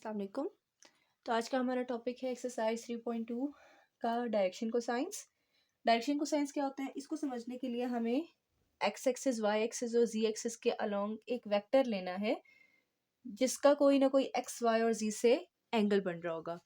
अस्सलाम वालेकुम। तो आज का हमारा टॉपिक है एक्सरसाइज 3.2 का डायरेक्शन कोसाइंस। डायरेक्शन कोसाइंस क्या होता है, इसको समझने के लिए हमें एक्स एक्सिस, वाई एक्सिस और जी एक्सिस के अलोंग एक वेक्टर लेना है जिसका कोई ना कोई एक्स, वाई और जी से एंगल बन रहा होगा।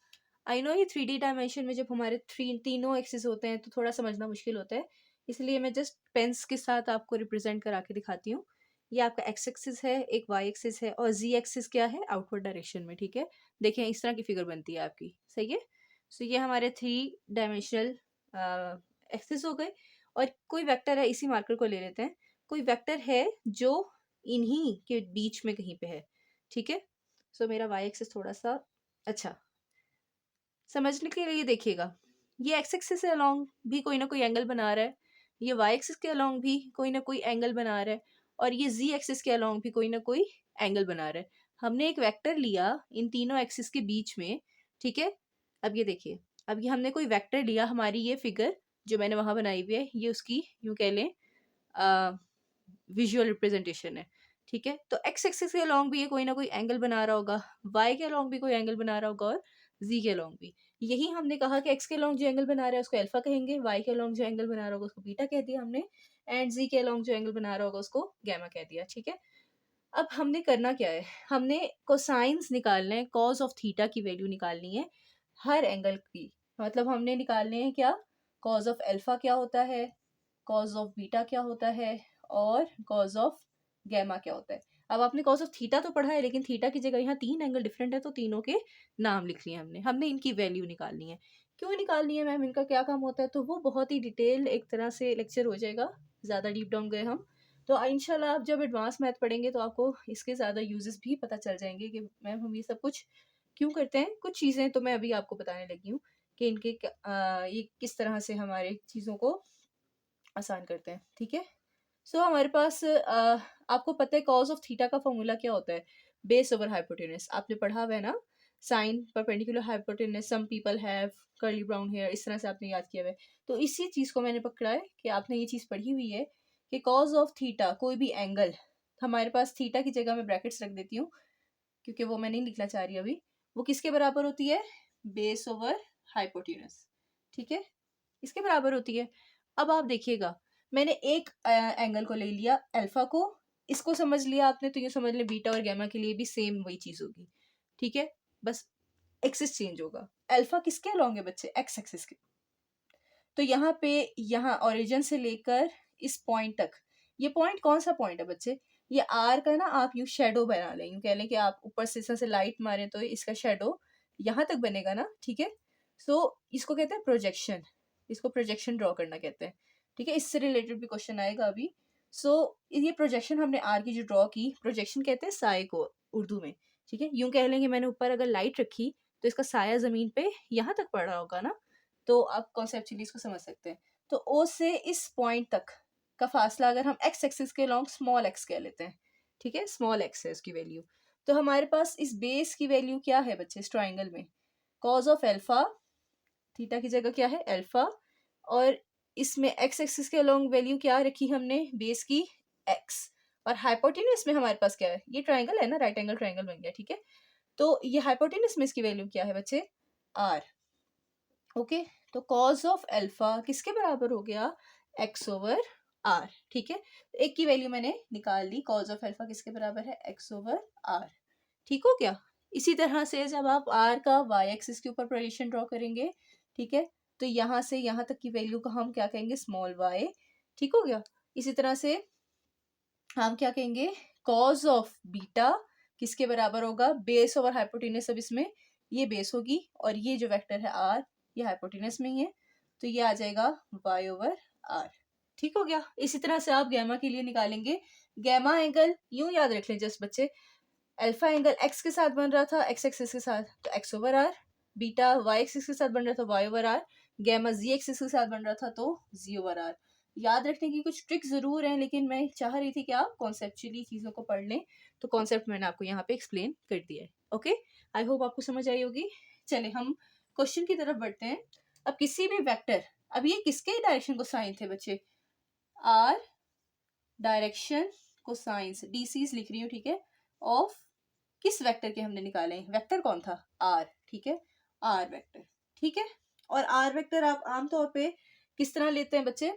आई नो ये 3D डायमेंशन में जब हमारे तीनों एक्सिस होते हैं तो थोड़ा समझना मुश्किल होता है, इसलिए मैं जस्ट पेंस के साथ आपको रिप्रेजेंट करा के दिखाती हूँ। ये आपका एक्स एक्सिस है, एक वाई एक्सिस है और जी एक्सिस क्या है, आउटवर्ड डायरेक्शन में। ठीक है, देखें इस तरह की फिगर बनती है आपकी, सही है। सो ये हमारे 3 डायमेंशनल एक्सिस हो गए। और कोई वेक्टर है, इसी मार्कर को ले लेते हैं। कोई वेक्टर है जो इन्हीं के बीच में कहीं पे है। ठीक है, सो मेरा वाई एक्सिस थोड़ा सा अच्छा समझने के लिए देखिएगा, ये एक्स एक्सिस से अलोंग भी कोई ना कोई एंगल बना रहा है, ये वाई एक्सिस के अलोंग भी कोई ना कोई एंगल बना रहा है और ये जी एक्सिस के अलोंग भी कोई ना कोई एंगल बना रहा है। हमने एक वेक्टर लिया इन तीनों एक्सिस के बीच में। ठीक है, अब ये देखिए, अब ये हमने कोई वेक्टर लिया, हमारी ये फिगर जो मैंने वहां बनाई हुई है ये उसकी यूं कह लें विजुअल रिप्रेजेंटेशन है। ठीक है, तो एक्स एक्सिस के अलोंग भी ये कोई ना कोई एंगल बना रहा होगा, वाई के अलोंग भी कोई एंगल बना रहा होगा और जी के अलोंग भी। यही हमने कहा कि एक्स के अलोंग जो एंगल बना रहा है उसको अल्फा कहेंगे, वाई के अलोंग जो एंगल बना रहा होगा उसको बीटा कह दिया हमने, एंड जी के अलोंग जो एंगल बना रहा होगा उसको गैमा कह दिया। ठीक है, अब हमने करना क्या है, हमने कोसाइंस निकालना है, कॉज ऑफ थीटा की वैल्यू निकालनी है हर एंगल की। मतलब हमने निकालने हैं क्या, कॉज ऑफ अल्फा क्या होता है, कॉज ऑफ बीटा क्या होता है और कॉज ऑफ गैमा क्या होता है। अब आपने कॉज ऑफ थीटा तो पढ़ा है, लेकिन थीटा की जगह यहाँ 3 एंगल डिफरेंट है तो तीनों के नाम लिख लिए हमने। हमने इनकी वैल्यू निकालनी है। क्यों निकालनी है मैम, इनका क्या काम होता है, तो वो बहुत ही डिटेल एक तरह से लेक्चर हो जाएगा, ज़्यादा डीप डाउन गए हम तो इंशाल्लाह आप जब एडवांस मैथ पढ़ेंगे तो आपको इसके ज़्यादा यूजेस भी पता चल जाएंगे कि मैम हम ये सब कुछ क्यों करते हैं। कुछ चीज़ें तो मैं अभी आपको बताने लगी हूँ कि इनके ये किस तरह से हमारे चीज़ों को आसान करते हैं। ठीक है, सो हमारे पास आपको पता है कॉज ऑफ थीटा का फॉर्मूला क्या होता है, बेस ओवर हाइपोटेनस। आपने पढ़ा हुआ है ना, sine perpendicular hypotenuse, some people have curly brown hair, इस तरह से आपने याद किया हुआ है। तो इसी चीज़ को मैंने पकड़ा है कि आपने ये चीज़ पढ़ी हुई है कि कॉज ऑफ थीटा कोई भी एंगल, हमारे पास थीटा की जगह मैं ब्रैकेट्स रख देती हूँ क्योंकि वो मैं नहीं लिखना चाह रही अभी, वो किसके बराबर होती है, बेस ओवर हाइपोटेनस। ठीक है, इसके बराबर होती है। अब आप देखिएगा, मैंने एक एंगल को ले लिया अल्फा को, इसको समझ लिया आपने, तो ये समझ ले बीटा और गैमा के लिए भी सेम वही चीज होगी। ठीक है, बस एक्सिस चेंज होगा। अल्फा किसके अलोंग है बच्चे, एक्स एक्सिस के। तो यहाँ पे, यहाँ ओरिजिन से लेकर इस पॉइंट तक, ये पॉइंट कौन सा पॉइंट है बच्चे, ये आर का ना आप यूं शेडो बना लें, यूं कह लें कि आप ऊपर से इस तरह से लाइट मारे तो इसका शेडो यहाँ तक बनेगा ना। ठीक है, सो इसको कहते हैं प्रोजेक्शन, इसको प्रोजेक्शन ड्रॉ करना कहते हैं। ठीक है, इससे रिलेटेड भी क्वेश्चन आएगा अभी। सो ये प्रोजेक्शन हमने आर की जो ड्रॉ की, प्रोजेक्शन कहते हैं साए को उर्दू में। ठीक है, यूं कह लेंगे मैंने ऊपर अगर लाइट रखी तो इसका साया जमीन पे यहाँ तक पड़ रहा होगा ना, तो आप कॉन्सेप्चुअली इसको समझ सकते हैं। तो ओ से इस पॉइंट तक का फासला अगर हम एक्स एक्सिस के लॉन्ग स्मॉल एक्स कह लेते हैं, ठीक है, स्मॉल एक्स है उसकी वैल्यू, तो हमारे पास इस बेस की वैल्यू क्या है बच्चे, इस ट्राइंगल में कॉज ऑफ अल्फा, थीटा की जगह क्या है अल्फा, और इसमें एक्स एक्सिस के अलोंग वैल्यू क्या रखी हमने, बेस की एक्स, और हाइपोटेनस में हमारे पास क्या है, ये ट्राइंगल है ना, राइट एंगल ट्राइंगल बन गया। ठीक है, तो ये हाइपोटेनस में इसकी वैल्यू क्या है बच्चे, आर। ओके, तो कॉज ऑफ अल्फा किसके बराबर हो गया, एक्स ओवर आर। ठीक है, एक की वैल्यू मैंने निकाल ली, कॉज ऑफ अल्फा किसके बराबर है, एक्स ओवर आर। ठीक हो गया। इसी तरह से जब आप आर का वाई एक्सिस के ऊपर प्रोजेक्शन ड्रॉ करेंगे, ठीक है, तो यहाँ से यहाँ तक की वैल्यू को हम क्या कहेंगे, स्मॉल वाई। ठीक हो गया। इसी तरह से हम क्या कहेंगे, कॉज ऑफ बीटा किसके बराबर होगा, बेस ओवर हाइपोटेनस। अब इसमें ये बेस होगी और ये जो वेक्टर है आर, ये हाइपोटेनस में ही है, तो ये आ जाएगा वाई ओवर आर। ठीक हो गया। इसी तरह से आप गैमा के लिए निकालेंगे, गैमा एंगल यूं याद रख लें जस्ट बच्चे, अल्फा एंगल एक्स के साथ बन रहा था, एक्स एक्सिस के साथ, तो x over r, beta y axis के साथ बन रहा था, y over r, gamma z axis के साथ बन रहा था तो जी ओवर आर। याद रखने की कुछ ट्रिक जरूर है, लेकिन मैं चाह रही थी कि आप कॉन्सेप्चुअली चीजों को पढ़ लें, तो कॉन्सेप्ट मैंने आपको यहाँ पे एक्सप्लेन कर दिया है। ओके, आई होप आपको समझ आई होगी। चले हम क्वेश्चन की तरफ बढ़ते हैं। अब किसी भी वेक्टर, अब ये किसके डायरेक्शन को साइन थे बच्चे, आर डायरेक्शन को साइंस, डीसीज लिख रही हूँ, ठीक है, ऑफ किस वेक्टर के हमने निकाले, वेक्टर कौन था, आर, ठीक है, आर वेक्टर, ठीक है। और आर वेक्टर आप आमतौर पे किस तरह लेते हैं बच्चे,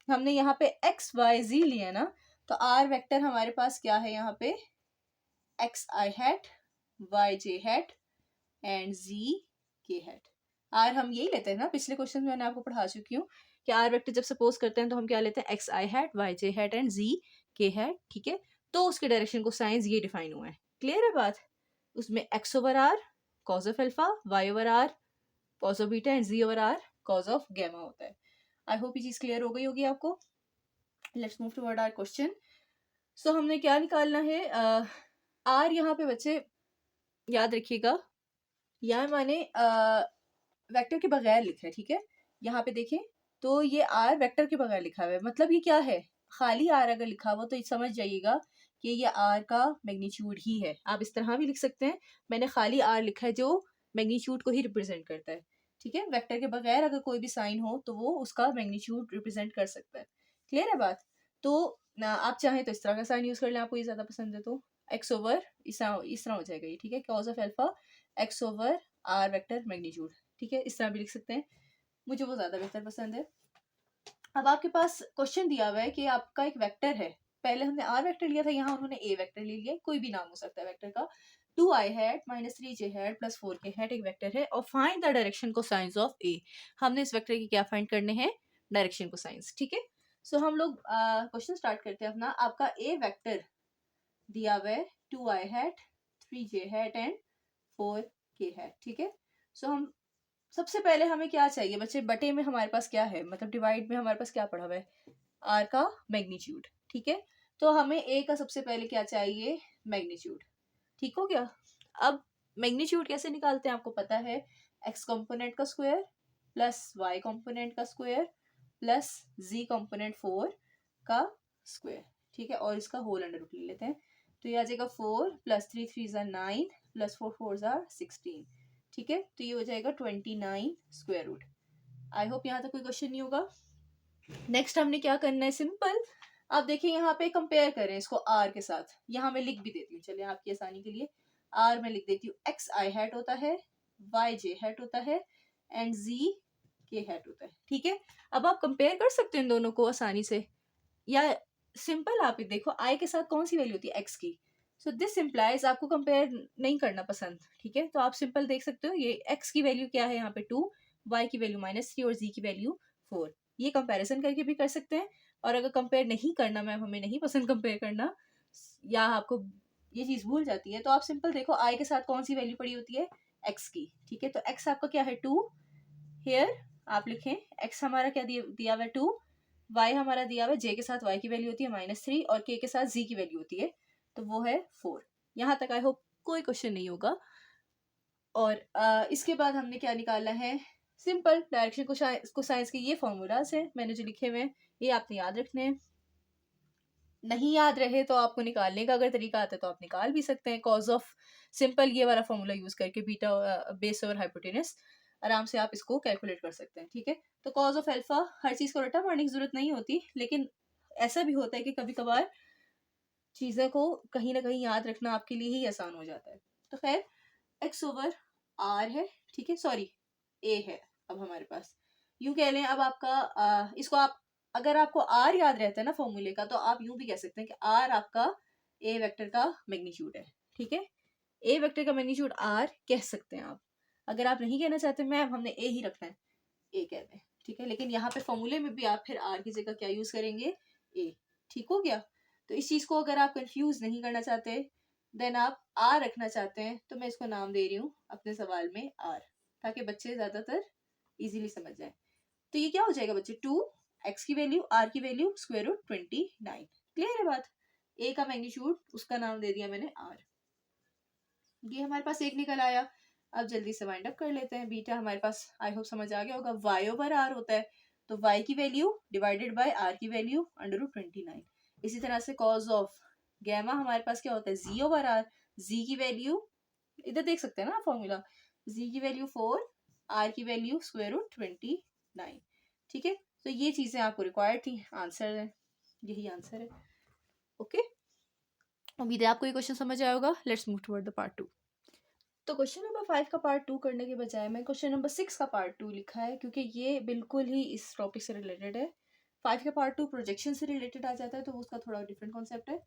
हमने यहाँ पे एक्स वाई जी लिया ना, तो आर वेक्टर हमारे पास क्या है यहाँ पे, X I hat, Y J hat and Z K hat. Are हम यही लेते हैं ना, पिछले क्वेश्चन में मैंने आपको पढ़ा चुकी हूँ कि आर वेक्टर जब सपोज करते हैं तो हम क्या लेते हैं, X I hat, Y J hat and Z K hat, ठीक है। तो उसके डायरेक्शन को साइंस ये डिफाइन हुआ है, क्लियर है बात। उसमें x over r cos of alpha, y over r cos of beta and z over r cos of gamma होता है। आई होप ये चीज क्लियर हो गई होगी आपको। Let's move toward our question. So हमने क्या निकालना है, आर यहाँ पे बच्चे याद रखिएगा, यहाँ मैंने वेक्टर के बगैर लिखा है, ठीक है। यहाँ पे देखें तो ये आर वेक्टर के बगैर लिखा हुआ है, मतलब ये क्या है, खाली आर अगर लिखा हुआ तो ये समझ जाइएगा कि ये आर का मैग्नीट्यूड ही है। आप इस तरह भी लिख सकते हैं, मैंने खाली आर लिखा है जो मैग्नीट्यूड को ही रिप्रेजेंट करता है, ठीक है। वेक्टर के बगैर अगर कोई भी साइन हो तो वो उसका मैग्नीट्यूड रिप्रेजेंट कर सकता है, क्लियर है बात। तो आप चाहें तो इस तरह का साइन यूज कर लें, आपको ये ज्यादा पसंद है तो एक्स ओवर इस तरह हो जाएगा ये, ठीक है, cos of alpha x over r vector magnitude, ठीक है, इस तरह भी लिख सकते हैं, मुझे वो ज्यादा बेहतर पसंद है। अब आपके पास क्वेश्चन दिया हुआ है कि आपका एक वेक्टर है, पहले हमने आर वेक्टर लिया था, यहाँ उन्होंने ए वेक्टर ले लिया, कोई भी नाम हो सकता है वेक्टर का, 2i hat minus 3j hat plus 4k hat एक वेक्टर है, और फाइंड द डायरेक्शन को साइंस ऑफ ए। हमने इस वेक्टर की क्या फाइंड करने हैं, डायरेक्शन को साइंस, ठीक है। सो हम लोग क्वेश्चन स्टार्ट करते हैं अपना। आपका ए वेक्टर दिया हुआ है 2i hat 3j hat and 4k hat, ठीक है। सो हम सबसे पहले हमें क्या चाहिए बच्चे, बटे में हमारे पास क्या है, मतलब डिवाइड में हमारे पास क्या पड़ा हुआ है, आर का मैग्नीट्यूड, ठीक है। तो हमें ए का सबसे पहले क्या चाहिए, मैग्नीट्यूड, ठीक हो गया। अब मैग्नीट्यूड कैसे निकालते हैं आपको पता है, एक्स कंपोनेंट का स्क्वायर प्लस वाई कंपोनेंट का स्क्वायर प्लस जी कंपोनेंट 4 का स्क्वायर, ठीक है, और इसका होल अंडर रूट ले लेते हैं। तो ये आ जाएगा 4 प्लस 3 3 ज़ा 9 प्लस 4 4 ज़ा 16, ठीक है। तो ये हो जाएगा 29 स्क्वायर रूट। आई होप यहाँ तक कोई क्वेश्चन नहीं होगा। नेक्स्ट हमने क्या करना है, सिंपल, आप देखिए यहाँ पे कंपेयर करें इसको आर के साथ, यहाँ मैं लिख भी देती हूँ, चलिए आपकी आसानी के लिए आर में लिख देती हूँ, एक्स आई हैट होता है, वाई जे हैट होता है एंड जी के हैट होता है, ठीक है। अब आप कंपेयर कर सकते हैं इन दोनों को आसानी से, या सिंपल आप ही देखो आई के साथ कौन सी वैल्यू होती है, एक्स की। सो दिस इम्प्लाइज आपको कंपेयर नहीं करना पसंद, ठीक है। तो आप सिंपल देख सकते हो, ये एक्स की वैल्यू क्या है यहाँ पे 2, वाई की वैल्यू -3 और जी की वैल्यू 4, ये कंपैरिजन करके भी कर सकते हैं। और अगर कंपेयर नहीं करना, मैम हमें नहीं पसंद कंपेयर करना, या आपको ये चीज भूल जाती है, तो आप सिंपल देखो आई के साथ कौन सी वैल्यू पड़ी होती है, एक्स की, ठीक है। तो एक्स आपका क्या है 2, हेयर आप लिखें एक्स हमारा क्या दिया हुआ है 2, वाई हमारा दिया हुआ है, जे के साथ वाई की वैल्यू होती है -3 और के साथ जी की वैल्यू होती है, तो वो है 4। यहाँ तक आई होप कोई क्वेश्चन नहीं होगा। और इसके बाद हमने क्या निकालना है, सिंपल डायरेक्शन को साइंस के ये फॉर्मूलाज हैं मैंने जो लिखे हुए हैं, ये आपने याद रखने हैं। नहीं याद रहे तो आपको निकालने का अगर तरीका आता है तो आप निकाल भी सकते हैं, कॉज ऑफ सिंपल ये वाला फॉर्मूला यूज करके बीटा बेस और हाइपोटेनस आराम से आप इसको कैलकुलेट कर सकते हैं, ठीक है। तो कॉज ऑफ अल्फा, हर चीज को रटा मारने की जरूरत नहीं होती, लेकिन ऐसा भी होता है कि कभी कभार चीजें को कहीं ना कहीं याद रखना आपके लिए ही आसान हो जाता है। तो खैर एक्स ओवर आर है, ठीक है, सॉरी ए है अब हमारे पास, यूं कह लें। अब आपका इसको आप, अगर आपको आर याद रहता है ना फॉर्मूले का, तो आप यूं भी कह सकते हैं कि आर आपका ए वेक्टर का मैग्नीट्यूड है, ठीक है। ए वेक्टर का मैग्नीट्यूड आर कह सकते हैं आप। अगर आप नहीं कहना चाहते मैम हमने ए ही रखना है, ए कह दें, ठीक है। लेकिन यहाँ पे फॉर्मूले में भी आप फिर आर की जगह क्या यूज करेंगे, ए, ठीक हो गया। तो इस चीज को अगर आप कंफ्यूज नहीं करना चाहते, देन आप आर रखना चाहते हैं, तो मैं इसको नाम दे रही हूँ अपने सवाल में आर, ताकि बच्चे ज्यादातर इजीली समझ जाए। तो ये क्या हो जाएगा बच्चे, 2 एक्स की वैल्यू आर की वैल्यू स्क्वायर रूट 29, क्लियर है बात। ए का मैग्नीट्यूड उसका नाम दे दिया मैंने आर। ये हमारे पास एक निकल आया। अब जल्दी से वाइंड अप कर लेते हैं। बीटा हमारे पास आई होप समझ आ गया होगा, वाई ओवर आर होता है, तो वाई की वैल्यू डिवाइडेड बाय आर की वैल्यू अंडर रूट 29। इसी तरह से कॉज ऑफ गैमा हमारे पास क्या होता है, जी ओवर आर, जी की वैल्यू इधर देख सकते हैं ना फॉर्मूला, जी की वैल्यू 4, आर की वैल्यू स्क्वायर रूट 29, ठीक है। तो ये चीजें आपको रिक्वायर्ड थी, आंसर है, यही आंसर है, ओके। उम्मीद है आपको ये क्वेश्चन समझ आया होगा। Let's move toward the part 2। तो क्वेश्चन नंबर 5 का पार्ट 2 करने के बजाय मैं क्वेश्चन नंबर 6 का पार्ट 2 लिखा है, क्योंकि ये बिल्कुल ही इस टॉपिक से रिलेटेड है। 5 का पार्ट 2 प्रोजेक्शन से रिलेटेड आ जाता है, तो उसका थोड़ा डिफरेंट कॉन्सेप्ट है।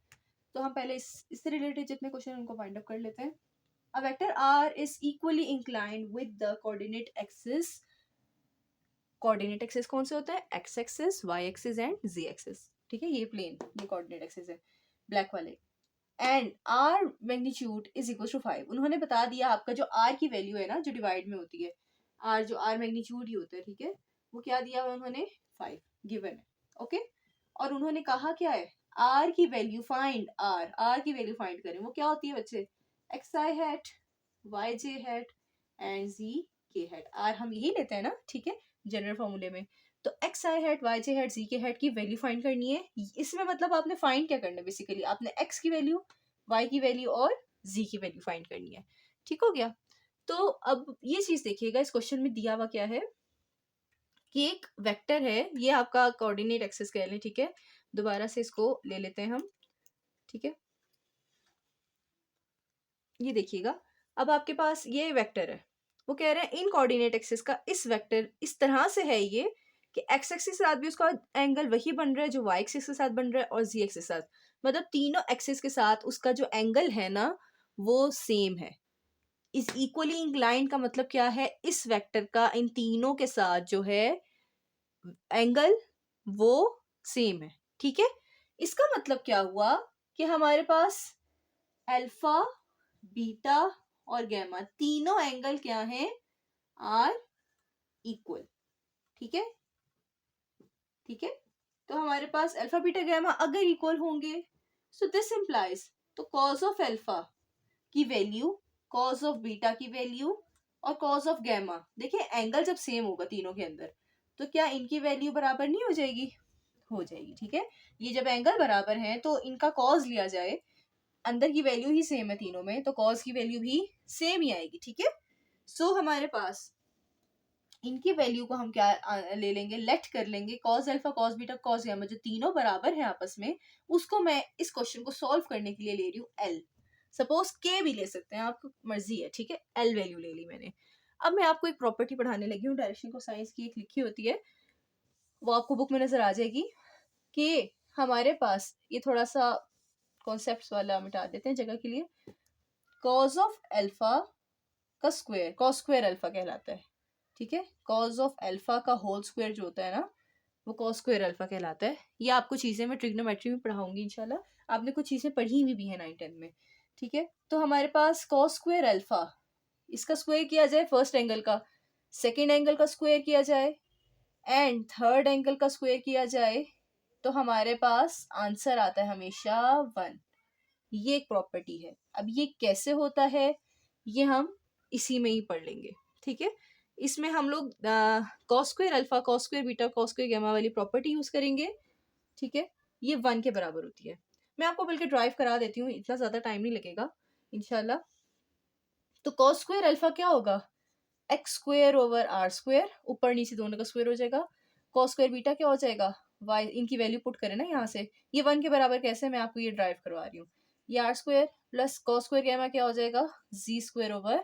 तो हम पहले इससे रिलेटेड जितने क्वेश्चन हैं उनको फाइंड अप कर लेते हैं। A vector r is equally inclined with the coordinate axis. Coordinate axis कौन से होता है? X axis, y axis and z axis. ठीक है, ये प्लेन, ये कोऑर्डिनेट एक्सिस है ब्लैक वाले। And r magnitude is equal to 5। उन्होंने बता दिया आपका जो आर की वैल्यू है ना, जो डिवाइड में होती है, आर जो आर मैग्नीट्यूड ही होता है, ठीक है, वो क्या दिया हुआ उन्होंने? 5 गिवन है। ओके, और उन्होंने कहा क्या है? आर की वैल्यू फाइंड, आर की वैल्यू फाइंड करें। वो क्या होती है बच्चे? X I hat, Y J hat and Z K hat. Are हम यही लेते हैं ना, ठीक है, जनरल फॉर्मूले में। तो x I hat, Y J hat, ji K hat की वैल्यू फाइंड करनी है। इसमें मतलब आपने फाइंड क्या करना है? बेसिकली आपने एक्स की वैल्यू, वाई की वैल्यू और जी की वैल्यू फाइंड करनी है। ठीक हो गया? तो अब ये चीज देखिएगा, इस क्वेश्चन में दिया हुआ क्या है कि एक वेक्टर है, ये आपका कोऑर्डिनेट एक्सिस कह लें, ठीक है। दोबारा से इसको ले लेते हैं हम, ठीक है। ये देखिएगा, अब आपके पास ये वेक्टर है, वो कह रहे हैं इन कोऑर्डिनेट एक्सिस का इस वेक्टर इस तरह से है ये कि एक्स एक्सिस के साथ भी उसका एंगल वही बन रहा है जो वाई एक्सिस के साथ बन रहा है और जी एक्सिस के साथ, मतलब तीनों एक्सिस के साथ उसका जो एंगल है ना वो सेम है। इस इक्वली इंक्लाइंड का मतलब क्या है? इस वेक्टर का इन तीनों के साथ जो है एंगल वो सेम है, ठीक है। इसका मतलब क्या हुआ कि हमारे पास अल्फा, बीटा और गैमा तीनों एंगल क्या हैं? आर इक्वल, ठीक है, ठीक है। तो हमारे पास अल्फा बीटा गैमा अगर इक्वल होंगे, सो दिस इंप्लाइज, तो कॉज ऑफ अल्फा की वैल्यू, कॉज ऑफ बीटा की वैल्यू और कॉज ऑफ गैमा, देखिए एंगल जब सेम होगा तीनों के अंदर, तो क्या इनकी वैल्यू बराबर नहीं हो जाएगी? हो जाएगी, ठीक है। ये जब एंगल बराबर है तो इनका कॉज लिया जाए, अंदर की वैल्यू ही सेम है तीनों में, तो कॉज की वैल्यू भी सेम ही आएगी, ठीक है। सो हमारे पास इनकी वैल्यू को हम क्या ले लेंगे? लेट कर लेंगे cos alpha, cos beta, cos gamma, जो तीनों बराबर है आपस में, उसको मैं इस क्वेश्चन को सॉल्व करने के लिए ले रही हूँ एल। सपोज के भी ले सकते हैं, आपको मर्जी है, ठीक है। एल वैल्यू ले ली मैंने। अब मैं आपको एक प्रॉपर्टी पढ़ाने लगी हूँ, डायरेक्शन को साइंस की एक लिखी होती है, वो आपको बुक में नजर आ जाएगी कि हमारे पास ये थोड़ा सा कॉन्सेप्ट वाला मिटा देते हैं जगह के लिए। कॉज ऑफ अल्फा का स्क्वायर कॉस स्क्वायर अल्फा कहलाता है, ठीक है। कॉज ऑफ अल्फा का होल स्क्वायर जो होता है ना, वो कॉस स्क्वायर अल्फा कहलाता है। ये आपको चीजें मैं ट्रिग्नोमेट्री में पढ़ाऊंगी इंशाल्लाह, आपने कुछ चीजें पढ़ी हुई भी है 9-10 में, ठीक है। तो हमारे पास कॉस स्क्वायर अल्फा, इसका स्क्वायर किया जाए फर्स्ट एंगल का, सेकेंड एंगल का स्क्वायर किया जाए एंड थर्ड एंगल का स्क्वायर किया जाए, तो हमारे पास आंसर आता है हमेशा 1। ये एक प्रॉपर्टी है। अब ये कैसे होता है ये हम इसी में ही पढ़ लेंगे, ठीक है। इसमें हम लोग cos square alpha, cos square beta, cos square gamma वाली प्रॉपर्टी यूज करेंगे, ठीक है। ये 1 के बराबर होती है। मैं आपको बल्कि ड्राइव करा देती हूँ, इतना ज्यादा टाइम नहीं लगेगा इंशाल्लाह। तो कॉस स्क्वायर अल्फा क्या होगा? X square over r square, ऊपर नीचे दोनों का स्क्वायर हो जाएगा। कॉस स्क्वायर बीटा क्या हो जाएगा? वाई, इनकी वैल्यू पुट करें ना यहाँ से, ये 1 के बराबर कैसे, मैं आपको ये ड्राइव करवा रही हूँ। ये r square plus cos square gamma क्या हो जाएगा? Z square over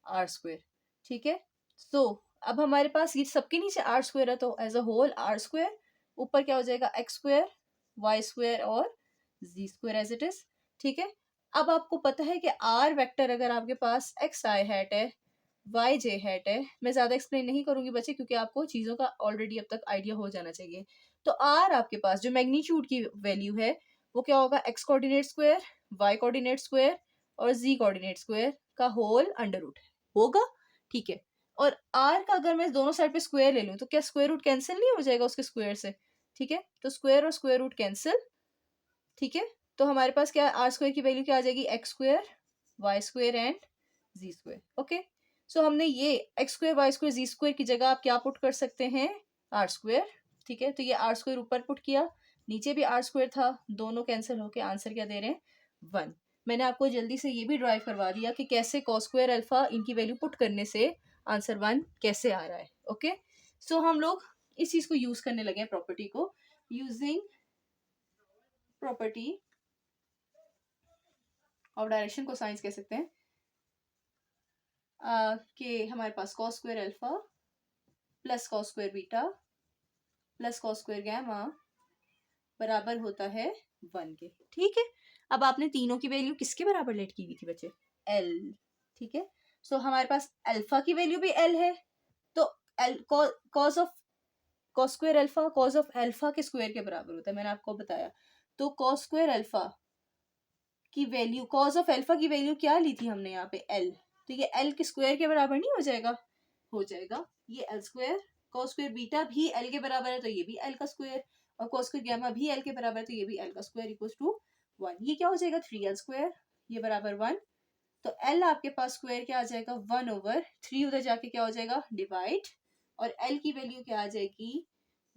r square, ठीक है। सो अब हमारे पास ये सबके नीचे आर स्क्वायर है, तो as a whole r square, ऊपर क्या हो जाएगा? एक्स स्क्वायर, वाई स्क्वायर और z square as it is, ठीक है। अब आपको पता है कि आर वेक्टर अगर आपके पास एक्स आई हैट है, वाई जे हैट है, मैं ज्यादा एक्सप्लेन नहीं करूंगी बच्चे, क्योंकि आपको चीजों का ऑलरेडी अब तक आइडिया हो जाना चाहिए। तो आर आपके पास जो मैग्नीट्यूड की वैल्यू है वो क्या होगा? X coordinate square, y coordinate square और जी कोऑर्डिनेट स्क्वायर का होल अंडर रूट होगा, ठीक है। और आर का अगर मैं दोनों साइड पे स्क्वायर ले लूं तो क्या स्क्वायर रूट कैंसिल नहीं हो जाएगा उसके स्क्वायर से? ठीक है, तो स्क्वायर और स्क्वायर रूट कैंसिल, ठीक है। तो हमारे पास क्या, आर स्क्वायर की वैल्यू क्या आ जाएगी? X square, Y square and Z square, okay. So हमने ये X square, Y square, Z square की जगह आप क्या पुट कर सकते हैं? आर स्क्वायर, ठीक है। तो ये आर स्क्वायर ऊपर पुट किया, नीचे भी आर स्क्वायर था, दोनों कैंसिल होके आंसर क्या दे रहे हैं? 1। मैंने आपको जल्दी से ये भी ड्राइव करवा दिया कि कैसे कॉस स्क्वायर अल्फा इनकी वैल्यू पुट करने से आंसर 1 कैसे आ रहा है, ओके। सो हम लोग इस चीज को यूज करने लगे हैं, प्रॉपर्टी को, using property of direction cosines कह सकते हैं कि हमारे पास cos square alpha plus cos square beta plus cos square gamma बराबर होता है 1 के। ठीक है, अब आपने तीनों की वैल्यू किसके बराबर लेट की हुई थी बच्चे? एल। ठीक है, सो हमारे पास अल्फा की वैल्यू भी एल है, तो cos of cos square alpha cos of alpha के स्क्वायर के बराबर होता है, मैंने आपको बताया। तो कॉस स्क्वायर अल्फा की वैल्यू, कॉस ऑफ अल्फा की वैल्यू क्या ली थी हमने यहाँ पे? एल। तो ये एल के स्क्वायर के बराबर नहीं हो जाएगा? हो जाएगा। ये L square, cos square beta भी एल के बराबर है तो ये भी एल का स्क्वायर, और कॉस स्क्वायर गैमा भी एल के बराबर है तो ये भी एल का स्क्वायर इक्वल्स टू 1। ये क्या हो जाएगा? 3l स्क्वायर, ये बराबर 1। तो एल आपके पास स्क्वायर क्या आ जाएगा? 1/3। उधर जाके क्या हो जाएगा? डिवाइड, और एल की वैल्यू क्या आ जाएगी?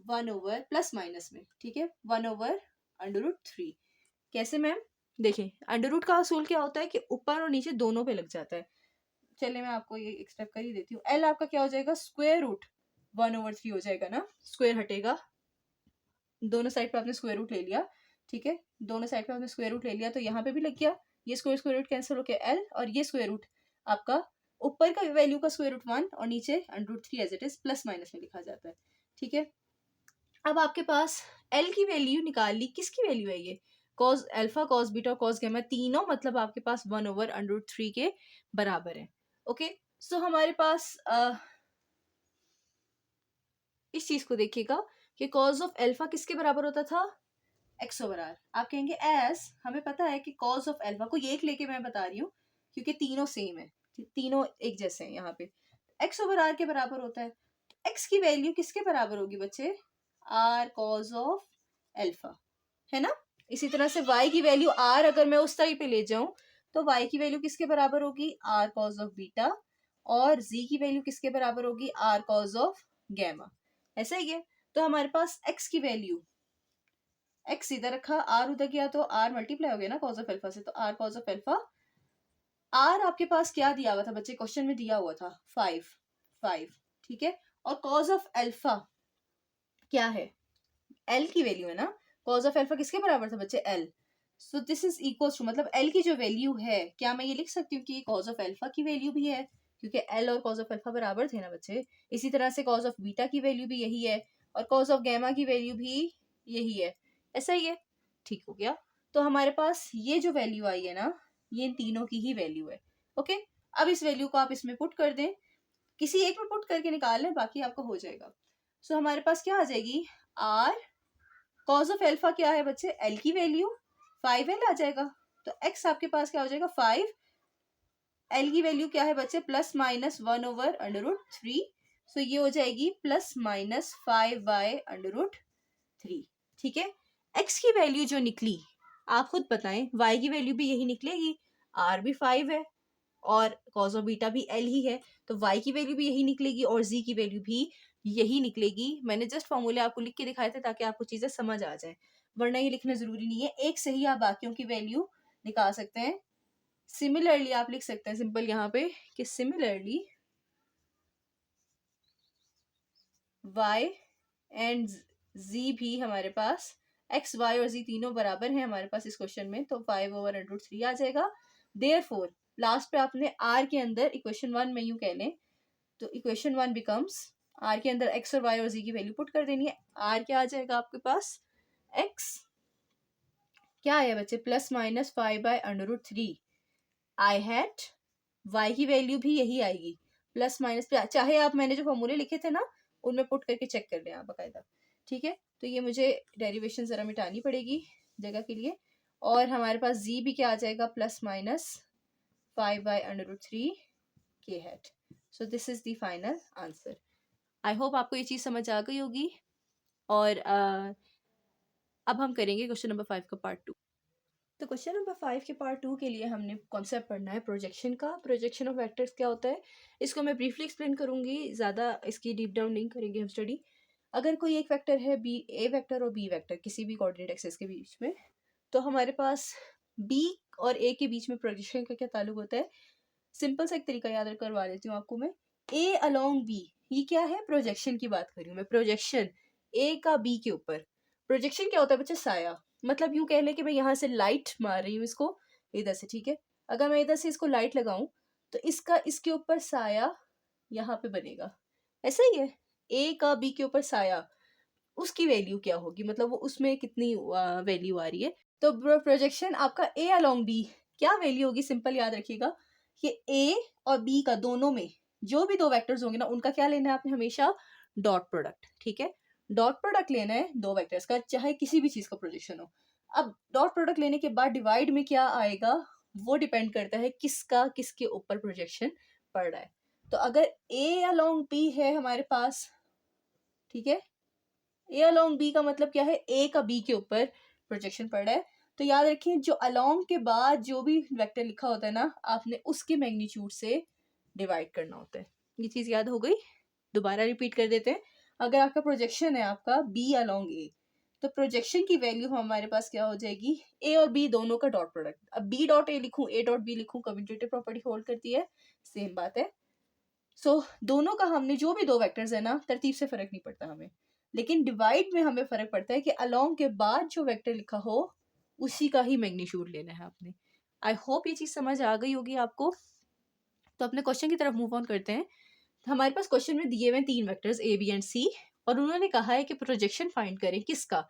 1 प्लस माइनस में। ठीक है, 1/√3। कैसे मैम? देखिए, अंडर रूट का असूल क्या होता है कि ऊपर और नीचे दोनों पे लग जाता है। चलिए मैं आपको ये एक स्टेप कर ही देती हूँ। एल आपका क्या हो जाएगा? स्क्वायर रूट 1/3 हो जाएगा ना, स्क्वायर हटेगा, दोनों साइड पे आपने स्क्वायर रूट ले लिया। ठीक है, दोनों साइड पे आपने स्क्वायर रूट ले लिया तो यहाँ पे भी लग गया, ये स्क्वायर रूट कैंसिल हो गया एल, और ये स्क्वायर रूट आपका ऊपर का वैल्यू का स्क्वायर रूट 1 और नीचे √3 as it is plus minus में लिखा जाता है। ठीक है, अब आपके पास एल की वैल्यू निकाल ली, किसकी वैल्यू है ये? Cos alpha, cos beta, cos gamma, तीनों मतलब आपके पास 1/√3 के बराबर है। ओके, सो हमारे पास इस चीज को देखिएगा कि कॉस ऑफ अल्फा किसके बराबर होता था? x/r। आप कहेंगे एस, हमें पता है कि कॉस ऑफ अल्फा को ये एक लेके मैं बता रही हूँ क्योंकि तीनों सेम है, तीनों एक जैसे हैं यहाँ पे, x/r के बराबर होता है। x की वैल्यू किसके बराबर होगी बच्चे? r cos ऑफ अल्फा, है ना। इसी तरह से y की वैल्यू r अगर मैं उस तरह पे ले जाऊं तो y की वैल्यू किसके बराबर होगी? r cos ऑफ बीटा, और z की वैल्यू किसके बराबर होगी? r cos of gamma. ऐसा ही है, तो हमारे पास x की वैल्यू, x इधर रखा, r उधर गया तो r मल्टीप्लाई हो गया ना cos ऑफ अल्फा से, तो r cos of alpha. r आपके पास क्या दिया हुआ था बच्चे? क्वेश्चन में दिया हुआ था 5। ठीक है, और cos ऑफ अल्फा क्या है? l की वैल्यू है ना, cos ऑफ अल्फा किसके बराबर था बच्चे? l। So this is equal to, मतलब l की जो वैल्यू है, क्या मैं ये लिख सकती हूँ कि cos ऑफ अल्फा की वैल्यू भी है, क्योंकि l और cos ऑफ अल्फा बराबर थे ना बच्चे। इसी तरह से cos ऑफ बीटा की वैल्यू भी यही है, और cos ऑफ गैमा की वैल्यू भी यही है। ऐसा ही है, ठीक हो गया। तो हमारे पास ये जो वैल्यू आई है ना, ये इन तीनों की ही वैल्यू है। ओके, अब इस वैल्यू को आप इसमें पुट कर दें, किसी एक में पुट करके निकाल लें, बाकी आपका हो जाएगा। सो हमारे पास क्या आ जाएगी? r cos ऑफ अल्फा क्या है बच्चे? l की वैल्यू 5l आ जाएगा, तो x आपके पास क्या हो जाएगा? 5। l की वैल्यू क्या है बच्चे? Plus minus 1/√3। सो ये हो जाएगी प्लस माइनस 5/√3। ठीक है, x की वैल्यू जो निकली आप खुद बताएं, y की वैल्यू भी यही निकलेगी, r भी 5 है और cos ऑफ बीटा भी l ही है, तो y की वैल्यू भी यही निकलेगी और z की वैल्यू भी यही निकलेगी। मैंने जस्ट फॉर्मूले आपको लिख के दिखाए थे ताकि आपको चीजें समझ आ जाए, वरना ये लिखना जरूरी नहीं है। एक से ही आप बाकियों की वैल्यू निकाल सकते हैं। सिमिलरली आप लिख सकते हैं सिंपल यहाँ पे कि सिमिलरली y एंड z भी हमारे पास, x, y और z तीनों बराबर हैं हमारे पास इस क्वेश्चन में, तो 5/√3 आ जाएगा। देयरफॉर लास्ट पे आपने r के अंदर इक्वेशन 1 में यूं कह लें तो इक्वेशन 1 बिकम्स, r के अंदर x और y और z की वैल्यू पुट कर देनी है। r क्या आ जाएगा आपके पास? x क्या है बच्चे? Plus minus 5/√3। आई हैट y की वैल्यू भी यही आएगी, प्लस माइनस, चाहे आप मैंने जो फॉर्मूले लिखे थे ना उनमें पुट करके चेक कर लें आप बाकायदा। ठीक है, तो ये मुझे डेरिवेशन जरा मिटानी पड़ेगी जगह के लिए, और हमारे पास z भी क्या आ जाएगा? प्लस माइनस 5/√3 के hat. So this is the final answer. I hope आपको ये चीज़ समझ आ गई होगी। और अब हम करेंगे क्वेश्चन नंबर 5 का पार्ट 2। तो क्वेश्चन नंबर 5 के पार्ट 2 के लिए हमने कॉन्सेप्ट पढ़ना है प्रोजेक्शन का। प्रोजेक्शन ऑफ वेक्टर्स क्या होता है इसको मैं ब्रीफली एक्सप्लेन करूंगी, ज़्यादा इसकी डीप डाउन नहीं करेंगे हम स्टडी। अगर कोई एक वेक्टर है बी, ए वेक्टर और बी वेक्टर किसी भी कोऑर्डिनेट एक्सिस के बीच में, तो हमारे पास बी और ए के बीच में प्रोजेक्शन का क्या ताल्लुक होता है? सिंपल सा एक तरीका याद करवा देती हूँ आपको मैं। ए अलोंग बी, ये क्या है? प्रोजेक्शन की बात कर रही हूँ मैं, प्रोजेक्शन ए का बी के ऊपर। प्रोजेक्शन क्या होता है बच्चे? साया। मतलब यूं कह लें कि मैं यहाँ से लाइट मार रही हूँ इसको इधर से, ठीक है, अगर मैं इधर से इसको लाइट लगाऊं तो इसका इसके ऊपर साया यहाँ पे बनेगा, ऐसा ही है। ए का बी के ऊपर साया, उसकी वैल्यू क्या होगी, मतलब वो उसमें कितनी वैल्यू आ रही है। तो प्रोजेक्शन आपका ए अलोंग बी क्या वैल्यू होगी, सिंपल याद रखिएगा कि ए और बी का दोनों में जो भी दो वेक्टर्स होंगे ना उनका क्या लेना है आपने, हमेशा डॉट प्रोडक्ट। ठीक है, डॉट प्रोडक्ट लेना है दो वेक्टर्स का, चाहे किसी भी चीज का प्रोजेक्शन हो। अब डॉट प्रोडक्ट लेने के बाद डिवाइड में क्या आएगा वो डिपेंड करता है किसका किसके ऊपर प्रोजेक्शन पड़ रहा है। तो अगर ए अलोंग बी है हमारे पास, ठीक है, ए अलोंग बी का मतलब क्या है, ए का बी के ऊपर प्रोजेक्शन पड़ रहा है। तो याद रखिए जो अलोंग के बाद जो भी वेक्टर लिखा होता है ना, आपने उसके मैग्नीट्यूड से डिवाइड करना होता है। ये चीज याद हो गई, दोबारा रिपीट कर देते हैं। अगर आपका प्रोजेक्शन है आपका बी अलोंग ए, तो प्रोजेक्शन की वैल्यू हमारे पास क्या हो जाएगी, ए और बी दोनों का डॉट प्रोडक्ट। अब बी डॉट ए लिखूं ए डॉट बी लिखूं, कम्यूटेटिव प्रॉपर्टी होल्ड करती है, सेम बात है। सो दोनों का हमने जो भी दो वेक्टर्स है ना, तरतीब से फर्क नहीं पड़ता हमें, लेकिन डिवाइड में हमें फर्क पड़ता है कि अलोंग के बाद जो वेक्टर लिखा हो उसी का ही मैग्नीट्यूड लेना है आपने। आई होप ये चीज समझ आ गई होगी आपको। तो अपने क्वेश्चन की तरफ मूव ऑन करते हैं। हमारे पास क्वेश्चन में दिए हुए तीन वेक्टर्स ए बी एंड सी, और उन्होंने कहा है कि प्रोजेक्शन फाइंड करें किसका।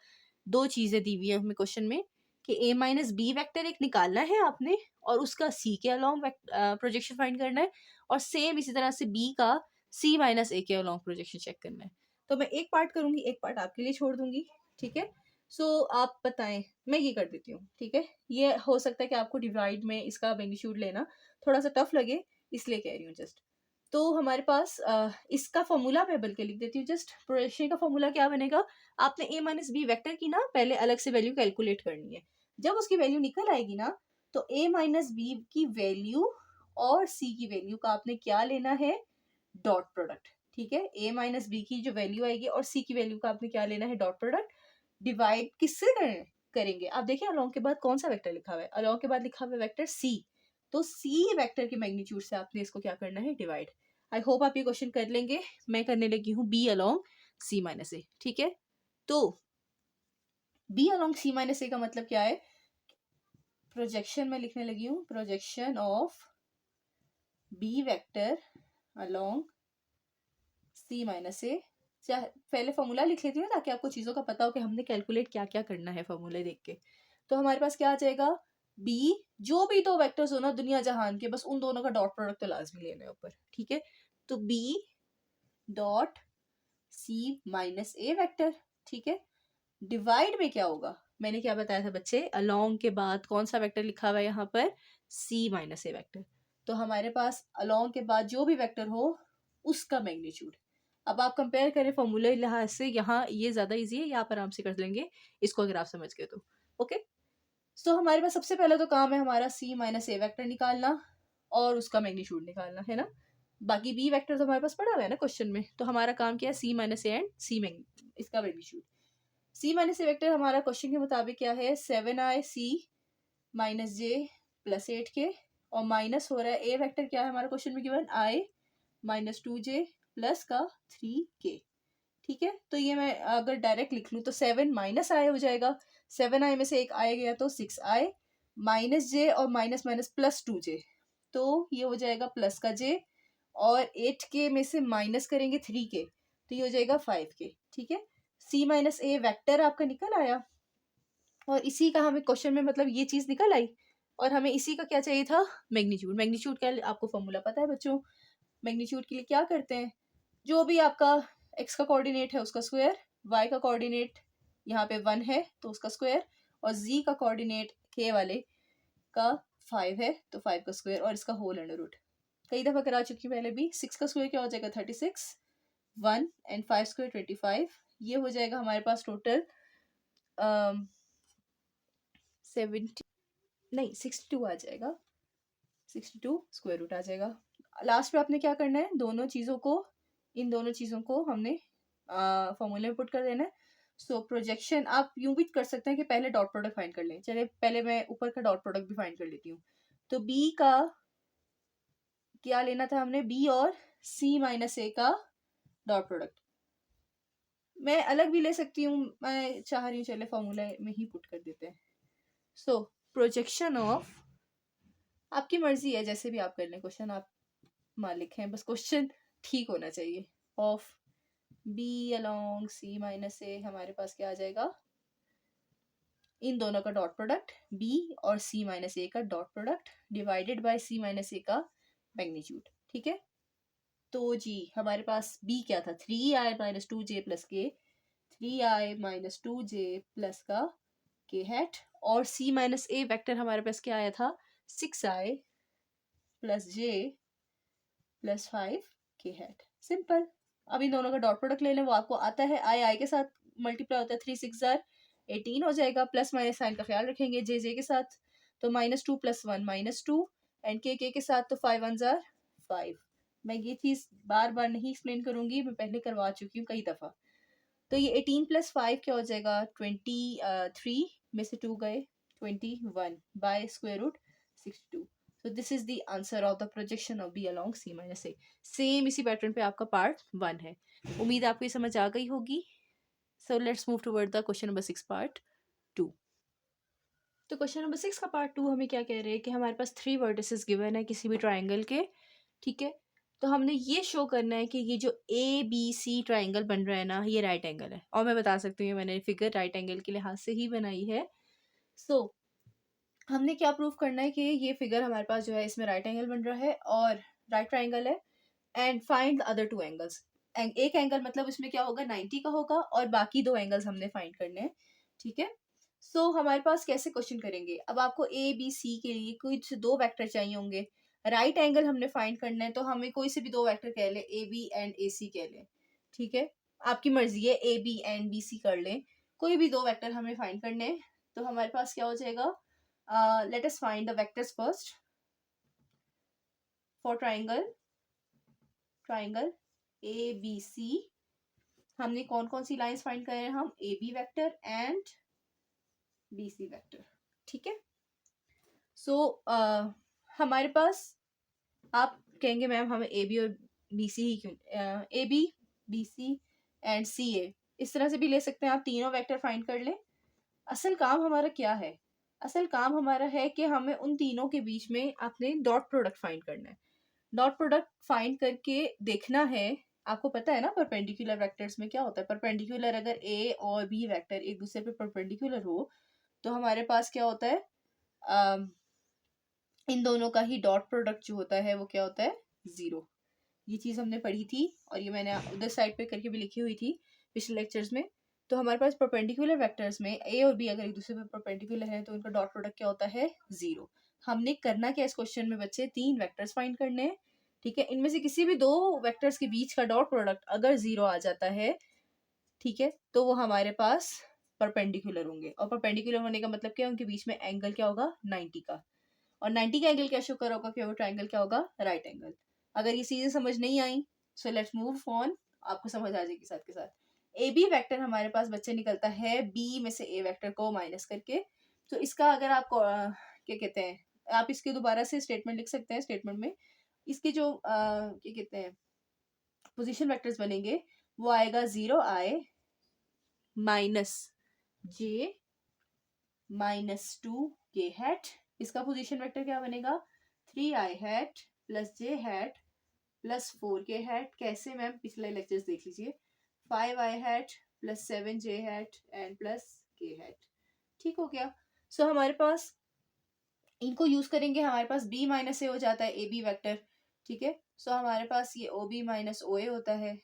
दो चीजें दी हुई है हमें क्वेश्चन में कि ए माइनस बी वेक्टर एक निकालना है आपने और उसका सी के अलोंग प्रोजेक्शन फाइंड करना है, और सेम इसी तरह से बी का सी माइनस ए के अलोंग प्रोजेक्शन चेक करना है। तो मैं एक पार्ट करूंगी, एक पार्ट आपके लिए छोड़ दूंगी, ठीक है। सो आप बताएं, मैं ये कर देती हूँ, ठीक है। ये हो सकता है कि आपको डिवाइड में इसका मैग्नीट्यूड लेना थोड़ा सा टफ लगे, इसलिए कह रही हूँ जस्ट। तो हमारे पास इसका फॉर्मूला मैं बल्कि लिख देती हूँ जस्ट। प्रोजेक्शन का फॉर्मूला क्या बनेगा, आपने ए माइनस बी वैक्टर की ना पहले अलग से वैल्यू कैलकुलेट करनी है। जब उसकी वैल्यू निकल आएगी ना, तो ए माइनस बी की वैल्यू और सी की वैल्यू का आपने क्या लेना है, डॉट प्रोडक्ट। ठीक है, ए माइनस बी की जो वैल्यू आएगी और सी की वैल्यू का आपने क्या लेना है, डॉट प्रोडक्ट। डिवाइड किससे करेंगे, आप देखिए अलोंग के बाद कौन सा वेक्टर लिखा हुआ है, अलोंग के बाद लिखा हुआ है वेक्टर सी। तो सी वेक्टर के मैग्नीट्यूड से आपने इसको क्या करना है, डिवाइड। आई होप आप ये क्वेश्चन कर लेंगे। मैं करने लगी हूँ B along C minus A, ठीक है। तो B along C minus A का मतलब क्या है, प्रोजेक्शन में लिखने लगी हूँ, projection of B vector along C minus A. पहले फॉर्मूला लिख लेती हूँ ताकि आपको चीजों का पता हो कि हमने कैलकुलेट क्या क्या करना है फॉर्मूले देख के। तो हमारे पास क्या आ जाएगा, बी जो भी दो वेक्टर्स हो ना दुनिया जहान के, बस उन दोनों का डॉट प्रोडक्ट तो लाजमी लेना है ऊपर, ठीक है। तो बी डॉट सी माइनस ए वेक्टर, ठीक है। डिवाइड में क्या होगा, मैंने क्या बताया था बच्चे, अलोंग के बाद कौन सा वेक्टर लिखा हुआ है यहाँ पर, सी माइनस ए वेक्टर। तो हमारे पास अलोंग के बाद जो भी वेक्टर हो उसका मैग्नीट्यूड। अब आप कंपेयर करें फॉर्मूले लिहाज से, यहाँ ये ज्यादा इजी है, यहाँ पर आराम से कर लेंगे इसको अगर आप समझ गए तो। ओके, सो हमारे पास सबसे पहला तो काम है हमारा सी माइनस ए वेक्टर निकालना और उसका मैग्नीट्यूड निकालना है ना। बाकी बी वेक्टर तो हमारे पास पड़ा हुआ है ना क्वेश्चन में, तो हमारा काम क्या है, सी माइनस ए एंड सी इसका मैग्नीट्यूड। सी माइनस ए वेक्टर हमारा क्वेश्चन के मुताबिक क्या है, 7i c माइनस जे प्लस 8k, और माइनस हो रहा है ए वेक्टर क्या है हमारा क्वेश्चन में given, i minus 2j plus का 3k। ठीक है, तो ये मैं अगर डायरेक्ट लिख लूँ तो 7 माइनस आई हो जाएगा, 7i में से एक आए गया तो 6i माइनस जे और माइनस माइनस प्लस 2j, तो ये हो जाएगा प्लस का j, और 8k में से माइनस करेंगे 3k तो ये हो जाएगा 5k। ठीक है, सी माइनस ए वैक्टर आपका निकल आया, और इसी का हमें क्वेश्चन में मतलब ये चीज निकल आई, और हमें इसी का क्या चाहिए था, मैग्नीट्यूड। मैग्नीट्यूड का आपको फॉर्मूला पता है बच्चों, मैग्नीट्यूड के लिए क्या करते हैं, जो भी आपका x का कोऑर्डिनेट है उसका स्क्वायर, y का कोऑर्डिनेट यहाँ पे 1 है तो उसका स्क्वायर, और z का कोऑर्डिनेट k वाले का 5 है तो 5 का स्क्वायर, और इसका होल अंडर रूट। कई दफा करा चुकी पहले भी। 6 का स्क्वायर क्या हो जाएगा, 36, 1 एंड 5 स्क्वायर 25, ये हो जाएगा हमारे पास टोटल 70 नहीं 62 आ जाएगा, 62 स्क्वायर रूट आ जाएगा। लास्ट में आपने क्या करना है, दोनों चीज़ों को, इन दोनों चीज़ों को हमने फॉर्मूले में पुट कर देना है। सो प्रोजेक्शन आप यूं भी कर सकते हैं कि पहले डॉट प्रोडक्ट फाइंड कर लें। चलिए पहले मैं ऊपर का डॉट प्रोडक्ट भी फाइंड कर लेती हूँ। तो बी का क्या लेना था हमने, बी और सी माइनस ए का डॉट प्रोडक्ट। मैं अलग भी ले सकती हूँ, मैं चाह रही हूँ चले फॉर्मूला में ही पुट कर देते हैं। सो प्रोजेक्शन ऑफ आपकी मर्जी है, जैसे भी आप कर लें, क्वेश्चन आप मालिक हैं, बस क्वेश्चन ठीक होना चाहिए। Of B along C minus A, हमारे पास क्या आ जाएगा, इन दोनों का डॉट प्रोडक्ट, बी और सी माइनस ए का dot product divided by C minus A का मैग्नीट्यूड। ठीक है, तो जी हमारे पास बी क्या था, 3i माइनस टू जे प्लस के, 3i माइनस टू जे प्लस का के हैट, और सी माइनस ए वेक्टर हमारे पास क्या आया था, 6i प्लस जे प्लस 5 के हैट। सिंपल। अब इन दोनों का डॉट प्रोडक्ट ले लें, वो आपको आता है, आई के साथ मल्टीप्लाई होता है, 3 6 जार 18 हो जाएगा। प्लस माइनस साइन का ख्याल रखेंगे, जे के साथ तो -2 + 1 -2, एंड के के साथ तो 5 1 जार 5। मैं ये चीज़ बार बार नहीं एक्सप्लेन करूंगी, मैं पहले करवा चुकी हूँ कई दफ़ा। तो ये 18 + 5 क्या हो जाएगा, 23 में से 2 गए, 21 by square root 62। So this is the answer of the projection of B along C minus A. Same इसी पैटर्न पे आपका पार्ट 1 है। उम्मीद आपको ये समझ आ गई होगी। So let's move toward the question number 6 part 2। तो क्वेश्चन नंबर 6 का पार्ट 2 हमें क्या कह रहे हैं कि हमारे पास 3 वर्टिसेस गिवन है किसी भी ट्राइंगल के। ठीक है, तो हमने ये शो करना है कि ये जो ए बी सी ट्राइंगल बन रहा है ना, ये राइट एंगल है। और मैं बता सकती हूँ ये मैंने फिगर राइट एंगल के लिहाज से ही बनाई है। सो हमने क्या प्रूव करना है कि ये फिगर हमारे पास जो है इसमें राइट एंगल बन रहा है और राइट ट्राइंगल है, and find the other 2 angles. एक एंगल मतलब इसमें क्या होगा, 90 का होगा, और बाकी 2 एंगल्स हमने फाइंड करने हैं। ठीक है, सो हमारे पास कैसे क्वेश्चन करेंगे, अब आपको ए बी सी के लिए कुछ 2 वेक्टर चाहिए होंगे। राइट एंगल हमने फाइंड करना है, तो हमें कोई से भी 2 वेक्टर कह ले, ए बी एंड ए सी कह लें। ठीक है, आपकी मर्जी है, A B and B c कर लें, कोई भी 2 वेक्टर हमें फाइंड करने हैं। तो हमारे पास क्या हो जाएगा, let us find the vectors first for triangle ABC। हमने कौन कौन सी लाइंस फाइंड करे हैं, हम a b vector and B c vector. ठीक है, सो हमारे पास, आप कहेंगे मैम हमें ए बी और बी सी ही क्यों, A B B C and C A इस तरह से भी ले सकते हैं, आप तीनों वेक्टर फाइंड कर लें। असल काम हमारा क्या है, असल काम हमारा है कि हमें उन तीनों के बीच में अपने डॉट प्रोडक्ट फाइंड करना है। डॉट प्रोडक्ट फाइंड करके देखना है, आपको पता है ना परपेंडिकुलर वेक्टर्स में क्या होता है, परपेंडिकुलर अगर ए और बी वेक्टर एक दूसरे पे परपेंडिकुलर हो तो हमारे पास क्या होता है, इन दोनों का ही डॉट प्रोडक्ट जो होता है वो क्या होता है, 0। ये चीज़ हमने पढ़ी थी और ये मैंने उधर साइड पे करके भी लिखी हुई थी पिछले लेक्चर्स में। तो हमारे पास परपेंडिकुलर वेक्टर्स में ए और बी अगर एक दूसरे पे परपेंडिकुलर है तो उनका डॉट प्रोडक्ट क्या होता है, 0। हमने करना क्या इस क्वेश्चन में बच्चे, 3 वेक्टर्स फाइंड करने हैं। ठीक है, इनमें से किसी भी 2 वेक्टर्स के बीच का डॉट प्रोडक्ट अगर 0 आ जाता है, ठीक है, तो वो हमारे पास परपेंडिकुलर होंगे। और परपेंडिकुलर होने का मतलब क्या है, उनके बीच में एंगल क्या होगा, 90 का। और 90 का एंगल क्या शो कर होगा कि वो ट्राइंगल क्या होगा, राइट एंगल। अगर ये चीजें समझ नहीं आई, सो लेट्स मूव ऑन, आपको समझ आ जाएगी साथ के साथ। ए बी वेक्टर हमारे पास बच्चे निकलता है बी में से ए वेक्टर को माइनस करके। तो इसका अगर आपको क्या कहते हैं, आप इसके दोबारा से स्टेटमेंट लिख सकते हैं। स्टेटमेंट में इसके जो क्या कहते हैं पोजीशन वेक्टर्स बनेंगे, वो आएगा 0i माइनस जे माइनस 2 के हैट। इसका पोजीशन वेक्टर क्या बनेगा, 3i हैट प्लस जे हैट प्लस 4 के हैट। कैसे मैम, पिछले लेक्चर्स देख लीजिए। 5i hat plus 7j hat and plus के हैट। ठीक हो गया। सो हमारे पास इनको यूज करेंगे, हमारे पास b माइनस ए हो जाता है ए बी वैक्टर। ठीक है, सो हमारे पास ये ओ बी माइनस ओ ए होता है।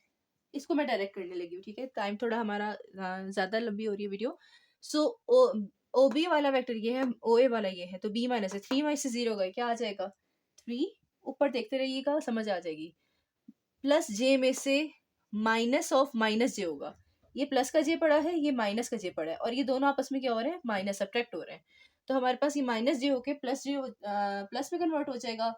इसको मैं डायरेक्ट करने लगी हूँ। ठीक है, टाइम थोड़ा हमारा ज्यादा लंबी हो रही है वीडियो। सो ओ बी वाला वेक्टर ये है, ओ ए वाला ये है, तो b माइनस है, 3 माइनस से 0 गए, क्या आ जाएगा 3। ऊपर देखते रहिएगा, समझ आ जाएगी। प्लस जे में से माइनस ऑफ माइनस जे होगा, ये प्लस का जे पड़ा है, ये माइनस का जे पड़ा है, और ये दोनों आपस में क्या हो रहे हैं, माइनस सब्ट्रैक्ट हो रहे हैं। तो हमारे पास ये माइनस जे होके प्लस जे प्लस में कन्वर्ट हो जाएगा,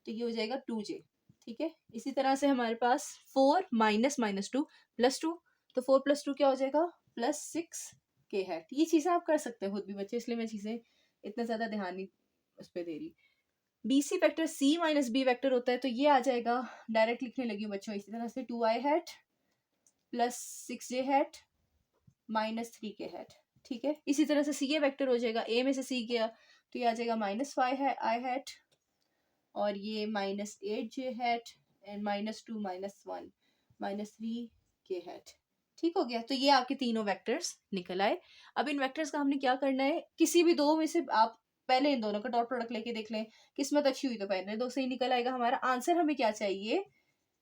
तो ये हो जाएगा 2j। ठीक है, इसी तरह से हमारे पास 4 माइनस माइनस 2 प्लस 2, तो 4 + 2 क्या हो जाएगा, +6 के है। ये चीज़ें आप कर सकते हैं खुद भी बच्चे, इसलिए मैं चीज़ें इतना ज़्यादा ध्यान नहीं उस पर दे रही। B c vector c minus b vector होता है, तो ये आ जाएगा, डायरेक्ट लिखने लगी हूँ बच्चों इसी तरह से, 2i hat plus 6j hat minus 3 के हैट। ठीक है, इसी तरह से सी ए वैक्टर हो जाएगा, ए में से सी गया तो ये आ जाएगा -5 है आई हैट और ये -8 j hat and -2 -1 -3 k hat। ठीक हो गया। तो ये आपके तीनों वेक्टर्स निकल आए। अब इन वेक्टर्स का हमने क्या करना है, किसी भी दो में से आप पहले इन दोनों का डॉट प्रोडक्ट लेके देख लें, किस्मत अच्छी हुई तो पहले दो से ही निकल आएगा हमारा आंसर। हमें क्या चाहिए,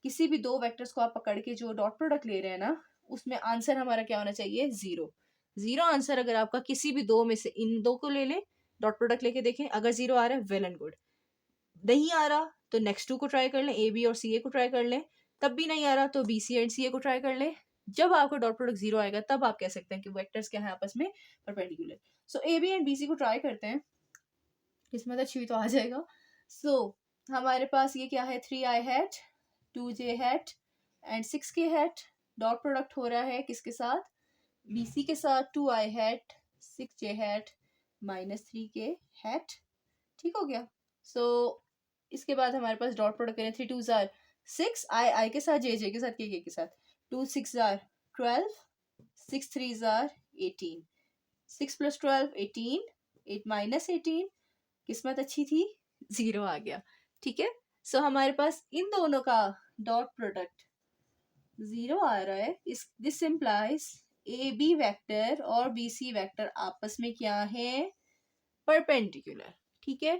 किसी भी दो वेक्टर्स को आप पकड़ के जो डॉट प्रोडक्ट ले रहे हैं ना, उसमें आंसर हमारा क्या होना चाहिए, 0। 0 आंसर अगर आपका किसी भी दो में से इन दो को ले लें, डॉट प्रोडक्ट लेके देखें, अगर 0 आ रहा है वेल एंड गुड, नहीं आ रहा तो नेक्स्ट 2 को ट्राई कर लें, ए बी और सी ए को ट्राई कर लें, तब भी नहीं आ रहा तो बी सी एंड सी ए को ट्राई कर लें। जब आपका डॉट प्रोडक्ट 0 आएगा तब आप कह सकते हैं कि वेक्टर्स क्या है आपस में perpendicular. So a B and B c को ट्राई करते हैं, किस्मत अच्छी हुई तो आ जाएगा। सो हमारे पास ये क्या है, 3i hat 2j hat and 6k hat। Dot product हो रहा है किसके साथ, BC के साथ, 2i hat 6j hat -3k hat। ठीक हो गया। सो इसके बाद हमारे पास डॉट प्रोडक्ट करें, 3 2s are 6, आई के साथ, जे के साथ, के साथ, 2 6 are 12, 6 3s are 18, 6 + 12 18, 8 - 18, किस्मत अच्छी थी, 0 आ गया। ठीक है। सो हमारे पास इन दोनों का डॉट प्रोडक्ट 0 आ रहा है। इस this implies a b vector और बी सी वेक्टर आपस में क्या है, परपेंडिकुलर। ठीक है,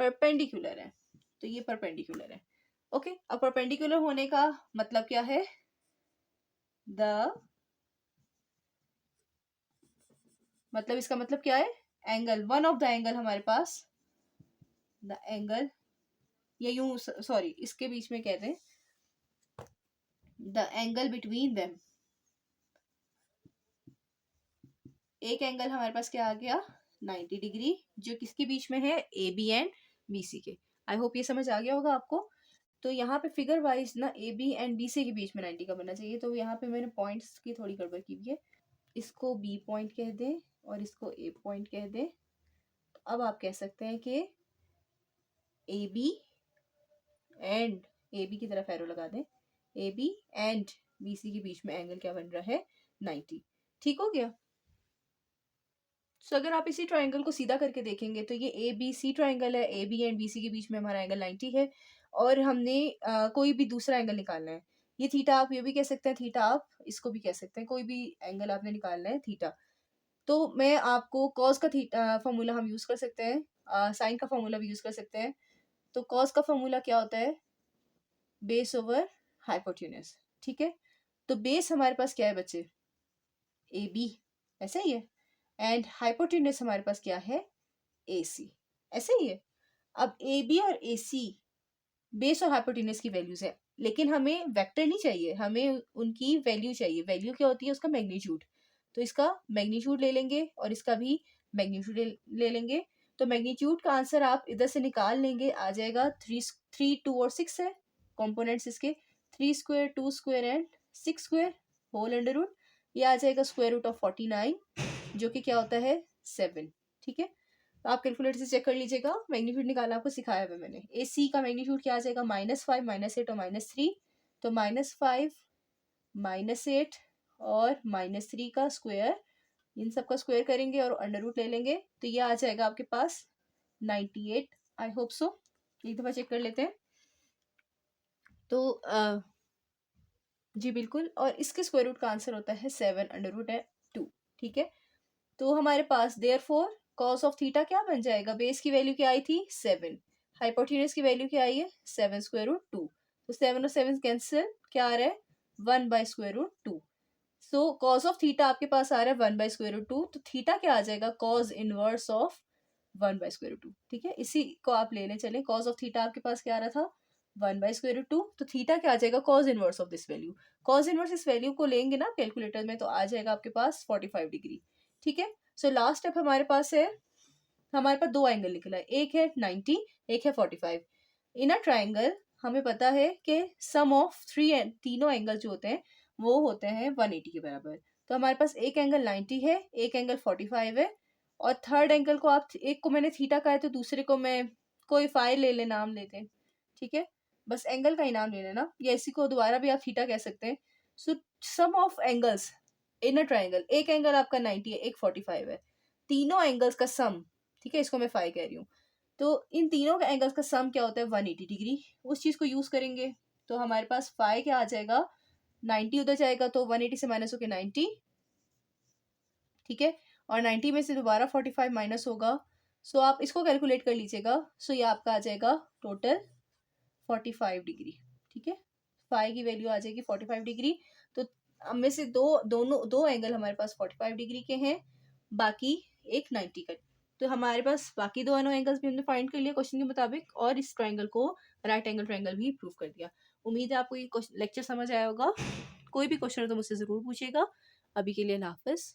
परपेंडिकुलर है, तो ये परपेंडिकुलर है। ओके, अब परपेंडिकुलर होने का मतलब क्या है, मतलब इसका मतलब क्या है, angle, one of the angle हमारे पास, द एंगल, या यूं सॉरी इसके बीच में कहते हैं, द एंगल बिटवीन देम। एक एंगल हमारे पास क्या आ गया, 90 डिग्री, जो किसके बीच में है, A B and B C के। आई होप ये समझ आ गया होगा आपको। तो यहाँ पे फिगर वाइज ना a B and B C के बीच में 90 का बनना चाहिए। तो यहाँ पे मैंने पॉइंट्स की थोड़ी गड़बड़ की हुई है, इसको बी पॉइंट कह दें और इसको ए पॉइंट कह दें। तो अब आप कह सकते हैं कि a B and, a b की तरफ एरो लगा दें, a B and B C के बीच में एंगल क्या बन रहा है, 90। ठीक हो गया। सो अगर आप इसी ट्राइंगल को सीधा करके देखेंगे तो ये ए बी सी ट्राइंगल है, A B and B C के बीच में हमारा एंगल 90 है, और हमने कोई भी दूसरा एंगल निकालना है। ये थीटा, आप ये भी कह सकते हैं थीटा, आप इसको भी कह सकते हैं, कोई भी एंगल आपने निकालना है थीटा। तो मैं आपको कॉस का थीटा फॉर्मूला हम यूज कर सकते हैं, साइन का फॉर्मूला भी यूज कर सकते हैं। तो कॉस का फॉर्मूला क्या होता है, बेस ओवर हाइपोटेन्यूज। ठीक है, तो बेस हमारे पास क्या है बच्चे, ए बी, ऐसा ही है, एंड हाइपोटेन्यूज हमारे पास क्या है, ए सी, ऐसे ही है। अब ए बी और ए सी बेस और हाइपोटेन्यूज की वैल्यूज है, लेकिन हमें वेक्टर नहीं चाहिए, हमें उनकी वैल्यू चाहिए। वैल्यू क्या होती है, उसका मैग्नीट्यूड। तो इसका मैग्नीट्यूड ले लेंगे और इसका भी मैग्नीट्यूड ले लेंगे। तो मैग्नीट्यूड का आंसर आप इधर से निकाल लेंगे, आ जाएगा 3 2 और 6 है कॉम्पोनेंट्स इसके, 3 square 2 square and 6 square whole under root, ये आ जाएगा स्क्वायर रूट ऑफ 49, जो कि क्या होता है, 7। ठीक है, तो आप कैलकुलेटर से चेक कर लीजिएगा, मैग्नीट्यूड निकालना आपको सिखाया हुआ मैंने। ए सी का मैग्नीट्यूड क्या आ जाएगा, -5 -8 और -3, तो -5 -8 और -3 का स्क्वायर, इन सब का स्क्वायर करेंगे और अंडर रूट ले लेंगे, तो ये आ जाएगा आपके पास 98। आई होप सो, एक दफा चेक कर लेते हैं। तो जी बिल्कुल, और इसके स्क्वायर रूट का आंसर होता है 7 अंडर रूट है 2। ठीक है, तो हमारे पास देयरफॉर कॉस ऑफ थीटा क्या बन जाएगा, बेस की वैल्यू क्या आई थी, 7, हाइपोटेन्यूज की वैल्यू क्या आई है, 7 स्क्वायर रूट 2, तो 7 और 7 कैंसिल, क्या आ रहा है, 1 by square root 2। So cos of theta आपके पास आ रहा है 1 बाय स्क्वायर रूट 2, तो थीटा क्या आ जाएगा, cos inverse of 1 by square root 2। ठीक है, इसी को आप लेने चले, कॉस ऑफ थीटा आपके पास क्या आ रहा था, 1 बाय स्क्वायर रूट 2, तो थीटा क्या आ जाएगा, cos inverse of this value. Cos inverse इस वैल्यू को लेंगे ना कैलकुलेटर में, तो आ जाएगा आपके पास 45 डिग्री। ठीक है, सो लास्ट स्टेप हमारे पास है, हमारे पास दो एंगल निकला है, एक है 90, एक है 45। इन अ ट्राइंगल हमें पता है कि सम ऑफ तीनों एंगल जो होते हैं वो होते हैं 180 के बराबर। तो हमारे पास एक एंगल 90 है, एक एंगल 45 है, और थर्ड एंगल को आप, एक को मैंने थीटा कहा है तो दूसरे को मैं कोई फाइल ले ले, नाम लेते हैं। ठीक है, बस एंगल का ही नाम ले लेना, या इसी को दोबारा भी आप थीटा कह सकते हैं। So sum of angles in a triangle, एक एंगल आपका 90 है, एक 45 है, तीनों एंगल्स का सम, ठीक है, इसको मैं फाइव कह रही हूँ, तो इन तीनों का एंगल्स का सम क्या होता है 180 डिग्री, उस चीज़ को यूज़ करेंगे। तो हमारे पास फाई क्या आ जाएगा 90 उधर जाएगा तो 180 से माइनस होके 90, ठीक है, और 90 में से दोबारा 45 माइनस होगा। सो आप इसको कैलकुलेट कर लीजिएगा। सो ये आपका आ जाएगा टोटल 45 डिग्री, ठीक है, फाई की वैल्यू आ जाएगी 45 डिग्री। तो हम में से दो एंगल हमारे पास 45 डिग्री के हैं, बाकी एक 90 का। तो हमारे पास बाकी दोनों एंगल्स भी हमने फाइंड कर लिया क्वेश्चन के मुताबिक, और इस ट्रायंगल को राइट एंगल ट्रायंगल भी प्रूव कर दिया। उम्मीद है आपको ये लेक्चर समझ आया होगा। कोई भी क्वेश्चन हो तो मुझसे ज़रूर पूछिएगा। अभी के लिए अल्लाह हाफ़िज़।